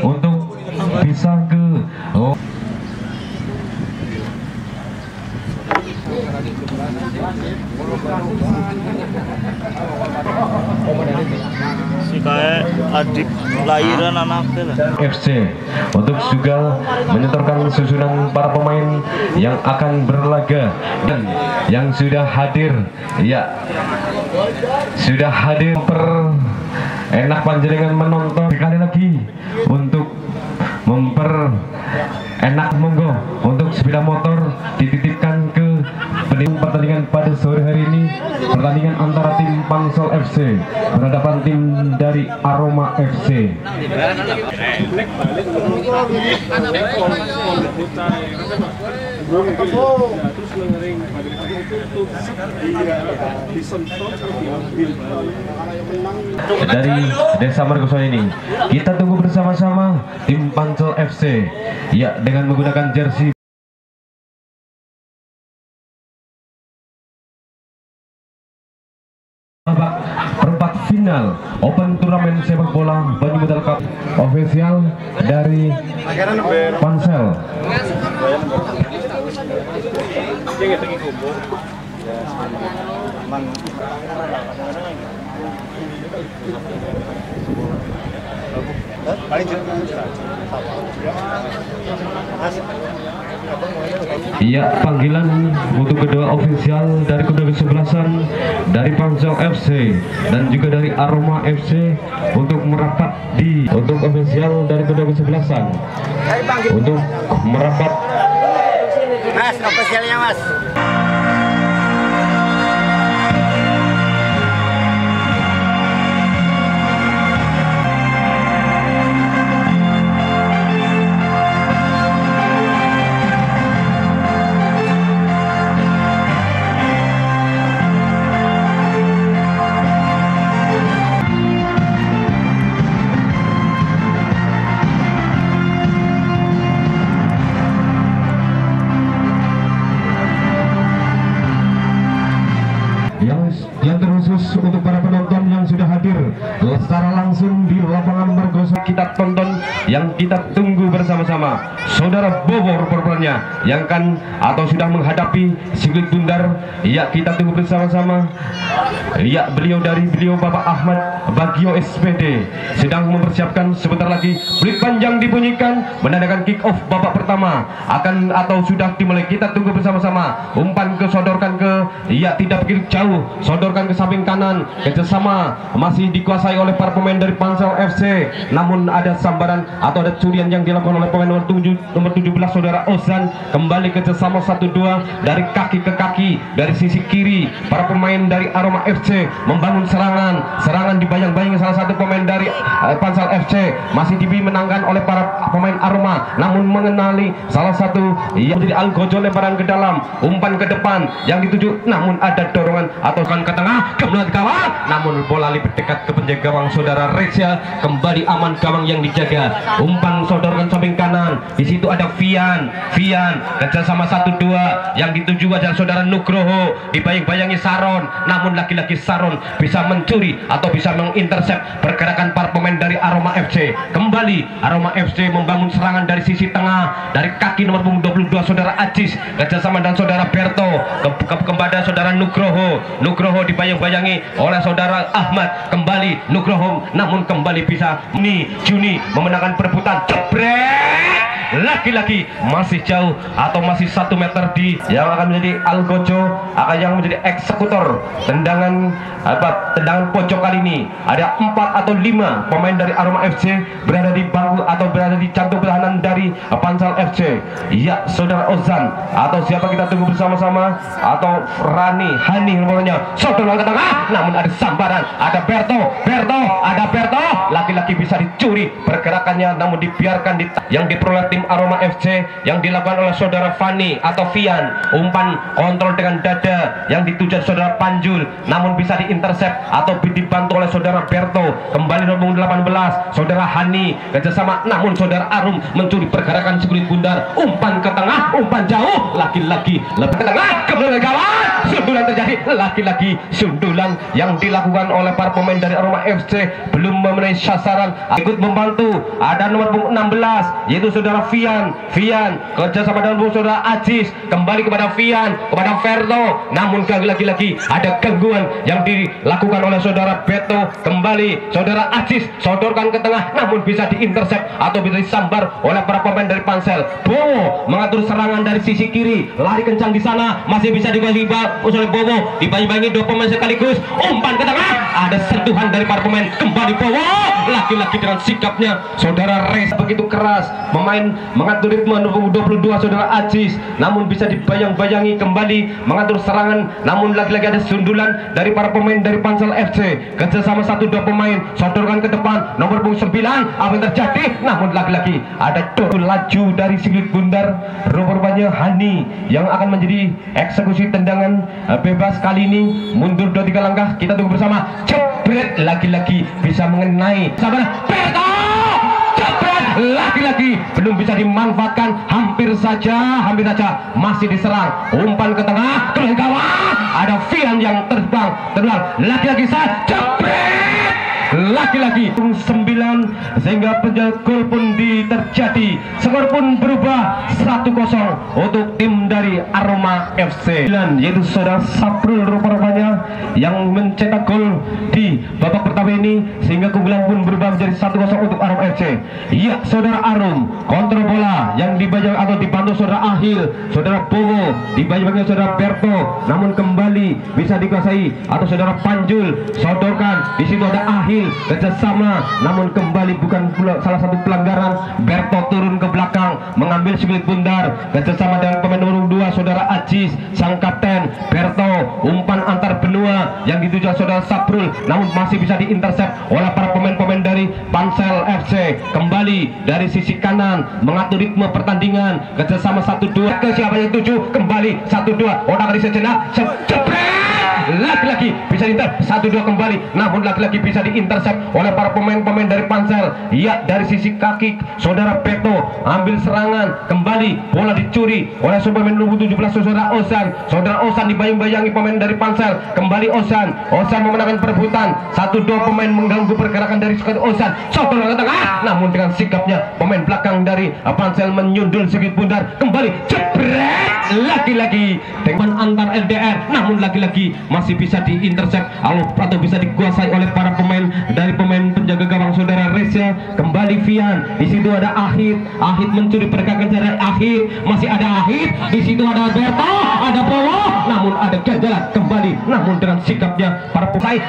untuk bisa ke si kayak adik lahiran anaknya lah. FC untuk juga menyetorkan susunan para pemain yang akan berlaga dan yang sudah hadir, ya sudah hadir enak panjenengan menonton sekali lagi untuk enak monggo untuk sepeda motor dititipkan ke pertandingan pada sore hari ini. Pertandingan antara tim Pansel FC berhadapan tim dari Aroma FC. Dari Desa Margoso ini kita tunggu bersama-sama tim Pansel FC, ya, dengan menggunakan jersey babak perempat final Open Turnamen Sepak Bola Banyumedal Cup official dari Pansel. Iya, panggilan untuk kedua ofisial dari kedua kesebelasan dari Pansel FC dan juga dari Aroma FC untuk merapat untuk ofisial dari kedua kesebelasan untuk merapat. Mas, ofisialnya Mas. Yang terkhusus untuk para penonton yang sudah hadir secara langsung di lapangan Margoso, kita tonton yang kita tunggu bersama-sama Saudara Bobo reporternya yang kan atau sudah menghadapi sirkuit bundar. Ya, kita tunggu bersama-sama. Ya, beliau Bapak Ahmad Bagio SPD sedang mempersiapkan sebentar lagi blik panjang dibunyikan menandakan kick off babak pertama akan atau sudah dimulai. Kita tunggu bersama-sama. Umpan kesodorkan ke, ya, tidak begitu jauh, sodorkan ke samping kanan, kerjasama masih dikuasai oleh para pemain dari Pansel FC, namun ada sambaran atau ada curian yang dilakukan oleh pemain nomor 17 Saudara Ozan. Kembali kerjasama 1-2 dari kaki ke kaki dari sisi kiri. Para pemain dari Aroma FC membangun serangan dibayang-bayangi salah satu pemain dari Pansel FC masih dimenangkan oleh para pemain Aroma, namun mengenali salah satu yang menjadi algojo lemparan ke dalam, umpan ke depan yang dituju, namun ada dorongan atau ke tengah, kemudian gawang, namun bola lipat dekat ke penjaga gawang Saudara Reza. Kembali aman gawang yang dijaga, umpan sodorkan samping kanan, di situ ada Vian kerjasama 1-2 yang dituju adalah Saudara Nugroho, dibayang-bayangi Saron, namun lagi-lagi Saron bisa mencuri atau bisa mengintercept pergerakan para pemain dari Aroma FC. Kembali Aroma FC membangun serangan dari sisi tengah dari kaki nomor 22 Saudara Ajis kerjasama dan Saudara Berto kepada Saudara Nugroho dibayang-bayangi oleh Saudara Ahmad. Kembali Nugroho, namun kembali bisa Juni memenangkan perebutan, jebret, lagi-lagi masih jauh atau masih 1 meter di yang akan menjadi algojo, akan yang menjadi eksekutor tendangan pojok kali ini. Ada 4 atau 5 pemain dari Aroma FC berada di bangku atau berada di cantung pertahanan dari Pansel FC. Ya, Saudara Ozan atau siapa kita tunggu bersama-sama, atau Hani nomornya sodor ke tengah, namun ada sambaran, ada Berto, laki-laki bisa dicuri pergerakannya, namun dibiarkan yang diperoleh tim Aroma FC yang dilakukan oleh Saudara Fani atau Vian. Umpan kontrol dengan dada yang dituju Saudara Panjul, namun bisa diintercept atau dibantu oleh Saudara Berto. Kembali nomor 18 Saudara Hani kerjasama, namun Saudara Arum mencuri pergerakan sirkuit bundar, umpan ke tengah, umpan jauh, lagi-lagi lebih tengah, kembali kawan, sundulan terjadi, lagi-lagi sundulan yang dilakukan oleh para pemain dari Aroma FC belum memenuhi sasaran. Ikut membantu ada nomor punggung 16 yaitu saudara Vian kerjasama dengan saudara Aziz, kembali kepada Vian, kepada Verto, namun lagi-lagi ada gangguan yang dilakukan oleh saudara Beto, kembali saudara Aziz sodorkan ke tengah, namun bisa diintersep atau bisa disambar oleh para pemain dari Pansel. Bowo mengatur serangan dari sisi kiri, lari kencang di sana, masih bisa dibagi oleh Bowo, dibangi dua pemain sekaligus, umpan ke tengah, ada sentuhan dari para pemain, kembali Bowo, lagi-lagi dengan sikapnya saudara Rez begitu keras, pemain mengatur ritme 22 saudara Aziz, namun bisa dibayang-bayangi, kembali mengatur serangan, namun lagi-lagi ada sundulan dari para pemain dari Pansel FC, kerjasama 1-2 pemain sodorkan ke depan, nomor punggung 9, apa yang terjadi, namun lagi-lagi ada laju dari Sigit Bundar, rupanya Hani yang akan menjadi eksekusi tendangan bebas kali ini, mundur 2-3 langkah, kita tunggu bersama, jebret, lagi-lagi bisa mengenai sabar Beto, jebret, lagi-lagi belum bisa dimanfaatkan, hampir saja masih diserang, umpan ke tengah, ke gawang, ada Vian yang terbang, lagi-lagi saja, jebret, lagi-lagi 9 sehingga gol pun terjadi, skor pun berubah 1-0 untuk tim dari Aroma FC, yaitu saudara Saprul rupanya yang mencetak gol di babak pertama ini, sehingga keunggulan pun berubah menjadi 1-0 untuk Aroma FC. Iya, saudara Arum kontrol bola yang dibantu saudara Ahil, saudara Bowo dibantu saudara Berto, namun kembali bisa dikuasai atau saudara Panjul sodorkan, di situ ada Ahil kerjasama, namun kembali bukan salah satu pelanggaran, Berto turun ke belakang mengambil Sigit Bundar kerjasama dengan pemain nomor 2 saudara Aziz, sang kapten Berto, umpan antar benua yang dituju saudara Saprul, namun masih bisa diintersep oleh para pemain-pemain dari Pansel FC, kembali dari sisi kanan mengatur ritme pertandingan, kerjasama 1-2 ke siapa yang tuju, kembali 1-2 otak di sejenak, lagi-lagi bisa diinter 1-2 kembali, namun lagi-lagi bisa diintersep oleh para pemain-pemain dari Pansel. Iya, dari sisi kaki saudara Beto ambil serangan, kembali bola dicuri oleh pemain nomor 17 saudara Osan dibayang-bayangi pemain dari Pansel, kembali Osan memenangkan perebutan, 1-2 pemain mengganggu pergerakan dari Osan, sodor ke tengah, namun dengan sikapnya pemain belakang dari Pansel menyundul Sigit Bundar, kembali jebret, lagi-lagi dengan antar LDR, namun lagi-lagi masih bisa diintersep atau bisa dikuasai oleh para pemain dari pemain penjaga gawang saudara Reza, kembali Vian, di situ ada Ahid mencuri pergerakan dari Ahid, masih ada Ahid, di situ ada Berto, ada Bowo, namun ada ganjalan kembali, namun dengan sikapnya para pemain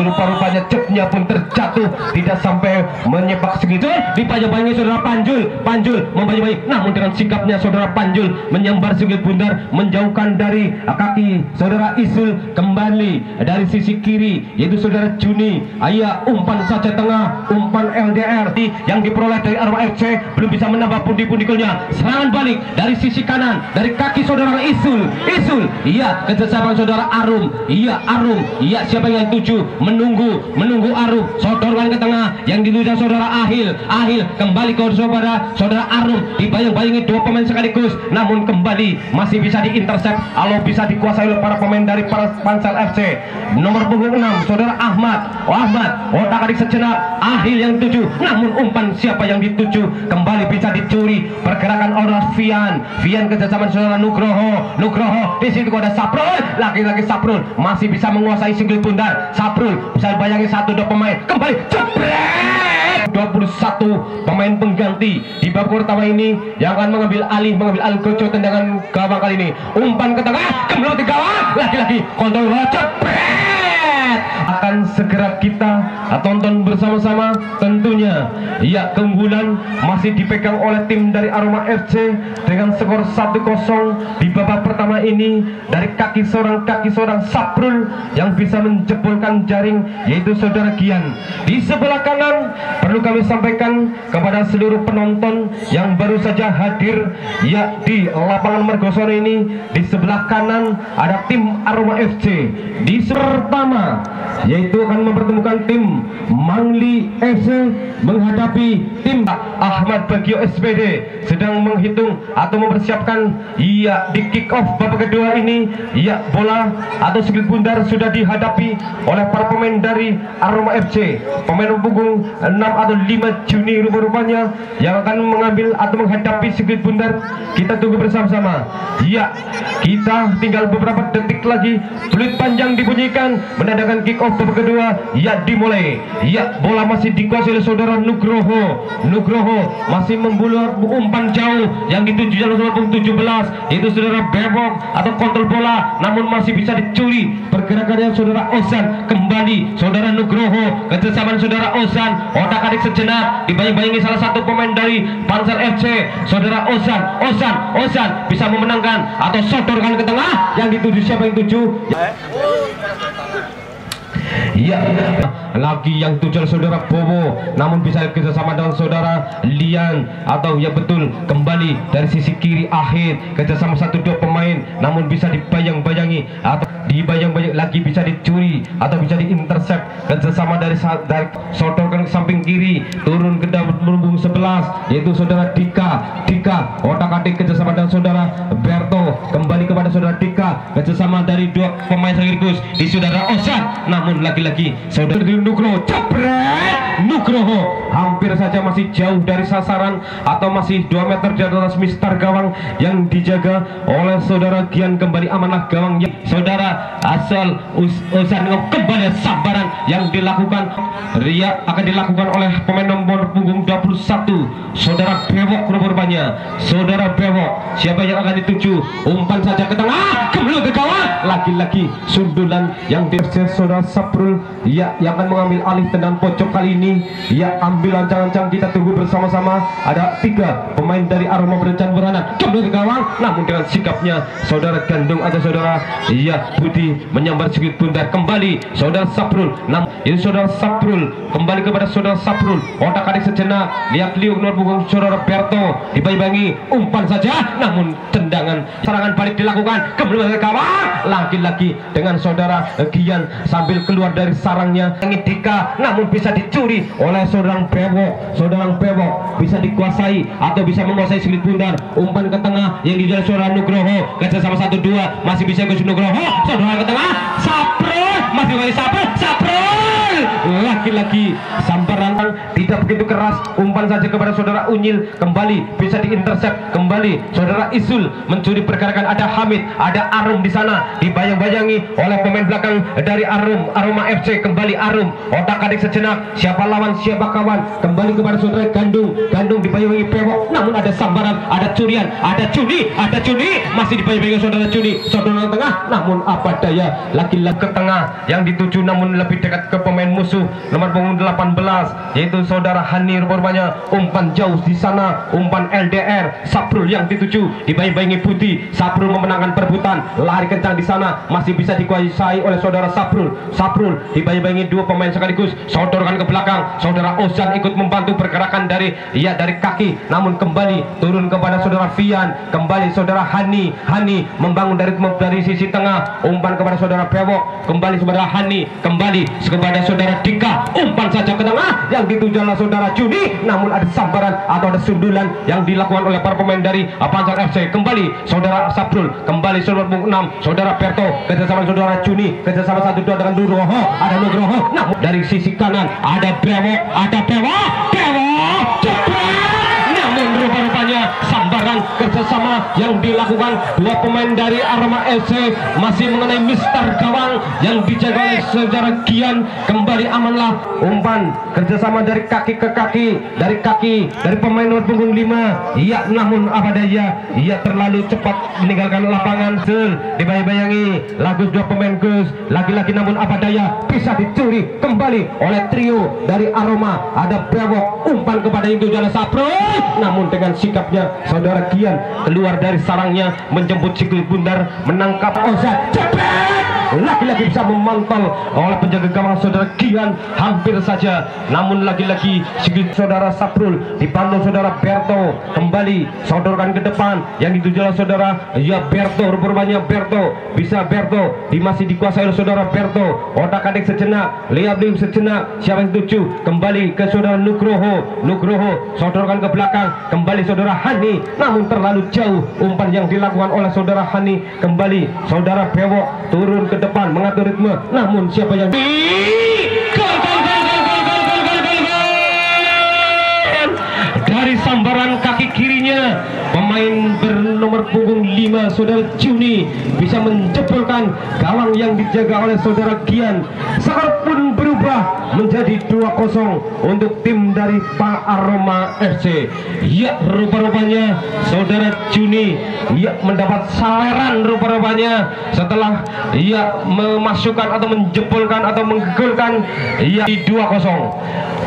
rupanya cepnya pun terjatuh, tidak sampai menyepak segitu, dibayang-bayangi saudara Panjul membayang-bayangi, namun dengan sikapnya saudara Panjul menyambar Sigit Bundar, menjauhkan dari kaki saudara Isul, kembali dari sisi kiri yaitu saudara Juni, ayah umpan saja tengah, umpan LDR yang diperoleh dari Aroma FC, belum bisa menambah pundi-pundi golnya, serangan balik dari sisi kanan dari kaki saudara Isul, iya kerjasama saudara Arum, iya siapa yang tuju, menunggu Arum, sodorkan ke tengah yang dituju saudara Ahil, kembali ke saudara Arum, dibayang-bayangi 2 pemain sekaligus, namun kembali masih bisa diintersep, bisa dikuasai oleh para pemain dari Pansel FC, nomor punggung 6 saudara Ahmad, otak-atik sejenak, Ahil yang tuju, namun umpan siapa yang dituju, kembali bisa dicuri pergerakan oleh Vian kerjasama saudara Nugroho, di situ ada Saprul, lagi-lagi Saprul masih bisa menguasai Sigit Bundar, Saprul bisa bayangin 1-2 pemain, kembali jebret, 21 pemain pengganti di babak pertama ini yang akan mengambil alih goco tendangan gawang kali ini, umpan ke tengah, kembali ke gawang, lagi-lagi kontrol bola, jebret, akan segera kita tonton bersama-sama tentunya. Ya, keunggulan masih dipegang oleh tim dari Aroma FC dengan skor 1-0 di babak pertama ini dari kaki seorang Saprul yang bisa menjebolkan jaring yaitu saudara Gian. Di sebelah kanan perlu kami sampaikan kepada seluruh penonton yang baru saja hadir ya di lapangan Mergosono ini, di sebelah kanan ada tim Aroma FC, di pertama yaitu akan mempertemukan tim Mangli FC menghadapi tim Ahmad Bagio SPD sedang menghitung atau mempersiapkan di kick off babak kedua ini. Bola atau skill bundar sudah dihadapi oleh para pemain dari Aroma FC, pemain punggung 6 atau 5 Juni rupa-rupanya yang akan mengambil atau menghadapi skill bundar. Kita tunggu bersama-sama. Kita tinggal beberapa detik lagi, peluit panjang dibunyikan menandakan kick off babak kedua dimulai. Bola masih dikuasai oleh saudara Nugroho masih membulur umpan jauh yang dituju jalur 17, itu saudara Bebok atau kontrol bola namun masih bisa dicuri pergerakannya saudara Osan. Kembali saudara Nugroho, kesesamaan saudara Osan, otak-atik sejenak dibayang-bayangi salah satu pemain dari Pansar FC, saudara Osan bisa memenangkan atau sodorkan ke tengah yang dituju. Siapa yang tuju? Lagi yang tujuan saudara Bobo, namun bisa kerjasama dengan saudara Lian atau betul kembali dari sisi kiri akhir kerjasama 1-2 pemain, namun bisa dibayang-bayangi atau dibayang-bayang lagi bisa dicuri atau bisa diintercept kerjasama dari sodorkan ke samping kiri turun ke dalam lumbung 11, yaitu saudara Dika otak-atik kerjasama dengan saudara Berto, kembali kepada saudara Dika kerjasama dari 2 pemain sekaligus di saudara Osan, namun lagi-lagi saudara Nugroho Nugroho hampir saja masih jauh dari sasaran atau masih 2 meter di atas mistar gawang yang dijaga oleh saudara Gian. Kembali amanah gawangnya saudara asal Osan. Kembali sambaran yang dilakukan akan dilakukan oleh pemain nomor punggung 21 saudara Bewok rupanya. Saudara Bewok, siapa yang akan dituju? Umpan saja ke tengah, kembali ke gawang, lagi-lagi sundulan yang disertai saudara Saprul yang akan mengambil alih tendangan pojok kali ini. Ambil ancang-ancang, kita tunggu bersama-sama. Ada 3 pemain dari Aroma berencana beranak kembali ke gawang, namun dengan sikapnya saudara Gandung atau saudara Budi menyambar sedikit bundar. Kembali saudara Saprul, ini saudara Saprul, kembali kepada saudara Saprul, otak-atik sejenak, lihat liuk nomor punggung saudara Berto, dibayang-bayangi umpan saja, namun tendangan serangan balik dilakukan kembali ke gawang, lagi-lagi dengan saudara Gian sambil keluar dari sarangnya Dika, namun bisa dicuri oleh saudara Bewok bisa dikuasai atau bisa menguasai selit bundar. Umpan ke tengah yang dijalan saudara Nugroho kerjasama 1-2 masih bisa ke Nugroho, saudara ke tengah Saprul masih kali Saprul lagi-lagi sambaran tidak begitu keras, umpan saja kepada saudara Unyil, kembali bisa diintercept. Kembali saudara Isul mencuri pergerakan, ada Hamid, ada Arum di sana dibayang-bayangi oleh pemain belakang dari Aroma FC. Kembali Arum, otak-atik sejenak, siapa lawan siapa kawan, kembali kepada saudara Gandung dibayang-bayangi Bewok, namun ada sambaran, ada curian, ada Cuni masih dibayang-bayangi saudara Cuni, saudara tengah, namun apa daya lagi-lagi ke tengah yang dituju namun lebih dekat ke pemain musuh nomor punggung 18, yaitu saudara Hani rupanya. Umpan jauh di sana, umpan LDR Saprul yang dituju, dibayang-bayangi Budi. Saprul memenangkan perebutan, lari kencang di sana, masih bisa dikuasai oleh saudara Saprul dibayang-bayangi 2 pemain sekaligus, sodorkan ke belakang, saudara Ozan ikut membantu pergerakan dari kaki, namun kembali turun kepada saudara Fian, kembali saudara Hani membangun dari sisi tengah, umpan kepada saudara Bewok, kembali saudara Hani, kembali kepada saudara Dika, umpan saja ke tengah yang dituju oleh saudara Juni, namun ada sambaran atau ada sundulan yang dilakukan oleh para pemain dari Pansar FC. Kembali saudara Saprul, kembali saudara 6 saudara Berto kerjasama saudara Juni, kerjasama 1-2 dengan Nugroho, namun dari sisi kanan ada Bewok namun rupa-rupanya sambaran kerjasama yang dilakukan 2 pemain dari Aroma FC masih mengenai mistar gawang yang dijaga oleh saudara Gian. Kembali amanlah umpan kerjasama dari kaki ke kaki, dari pemain nomor punggung 5. Namun apa daya, terlalu cepat meninggalkan lapangan. Dibayang-bayangi lagus 2 pemain Gus, lagi-lagi namun apa daya bisa dicuri kembali oleh trio dari Aroma. Ada Bewok, umpan kepada itu jalan Saprul, namun dengan sikapnya saudara Gian keluar dari sarangnya menjemput sikil bundar, menangkap Ozan, cepet lagi-lagi bisa memantau oleh penjaga gawang saudara Kian hampir saja, namun lagi-lagi saudara Saprul dipandu saudara Berto, kembali sodorkan ke depan yang dituju oleh saudara Berto, rupanya Berto bisa Berto masih dikuasai oleh saudara Berto, otak-atik sejenak, lihat-lihat sejenak, siapa yang tuju kembali ke saudara Nugroho sodorkan ke belakang, kembali saudara Hani, namun terlalu jauh umpan yang dilakukan oleh saudara Hani, kembali saudara Bewok turun ke depan mengatur ritme, namun siapa yang dari sambaran kaki kirinya pemain bernomor punggung 5 saudara Juni bisa menjebolkan gawang yang dijaga oleh saudara Kian. Skor pun berubah menjadi 2-0 untuk tim dari Pak Aroma FC. Ya, rupa-rupanya saudara Juni mendapat saleran rupa-rupanya setelah memasukkan atau menjebolkan atau menggolkan di 2-0.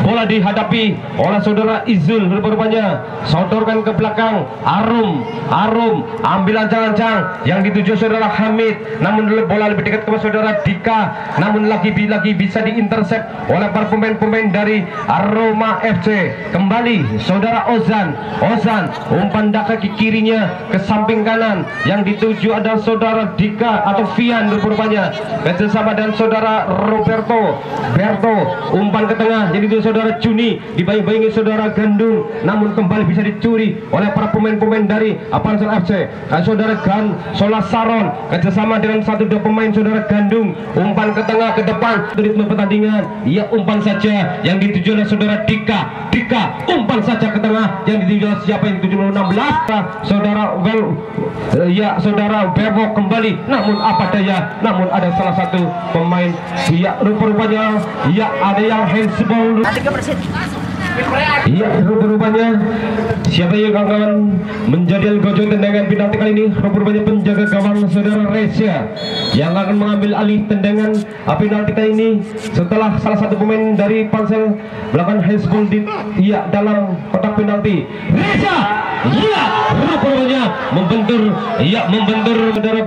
Bola dihadapi oleh saudara Izul, rupanya sodorkan ke belakang, Arum ambil ancang-ancang yang dituju saudara Hamid, namun bola lebih dekat ke saudara Dika, namun lagi bisa diintercept oleh para pemain-pemain dari Aroma FC. Kembali saudara Ozan umpan kaki kirinya ke samping kanan yang dituju ada saudara Dika atau Vian, rupanya kerjasama dan saudara Berto umpan ke tengah jadi saudara Juni dibayang-bayangi saudara Gandung, namun kembali bisa dicuri oleh para pemain-pemain dari Pansel FC. Saudara Sola Saron kerjasama dengan 1-2 pemain saudara Gandung, umpan ke tengah ke depan ritme pertandingan, umpan saja yang dituju oleh saudara Dika umpan saja ke tengah yang dituju oleh siapa yang dituju oleh 16 saudara Bewok kembali, namun apa daya, namun ada salah satu pemain rupanya ada yang handsball. Rupanya siapa yang akan menjadi gojol tendangan penalti kali ini? Rupanya penjaga gawang saudara Reza yang akan mengambil alih tendangan penalti kali ini setelah salah satu pemain dari Pansel melakukan handsball dalam kotak penalti. Reza rupanya membentur saudara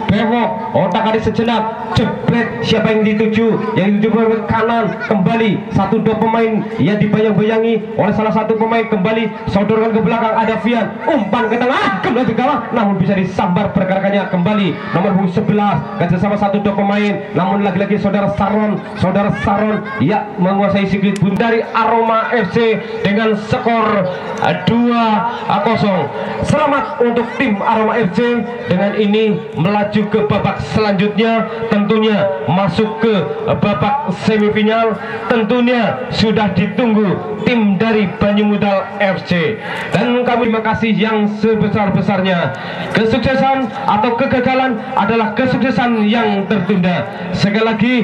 Bewok otak-atik sejenak, jebret siapa yang dituju ke kanan, kembali 1-2 pemain dibayang-bayangi oleh salah satu pemain, kembali sodorkan ke belakang ada Vian, umpan ke tengah kembali ke gawang, namun bisa disambar pergerakannya, kembali nomor 11 kerjasama 1-2 pemain, namun lagi-lagi saudara Saron menguasai sirkuit dari Aroma FC dengan skor 2-0. Selamat untuk tim Aroma FC dengan ini melaju ke babak selanjutnya, tentunya masuk ke babak semifinal, tentunya sudah ditunggu tim dari Banyumudal FC, dan kami terima kasih yang sebesar-besarnya. Kesuksesan atau kegagalan adalah kesuksesan yang tertunda. Sekali lagi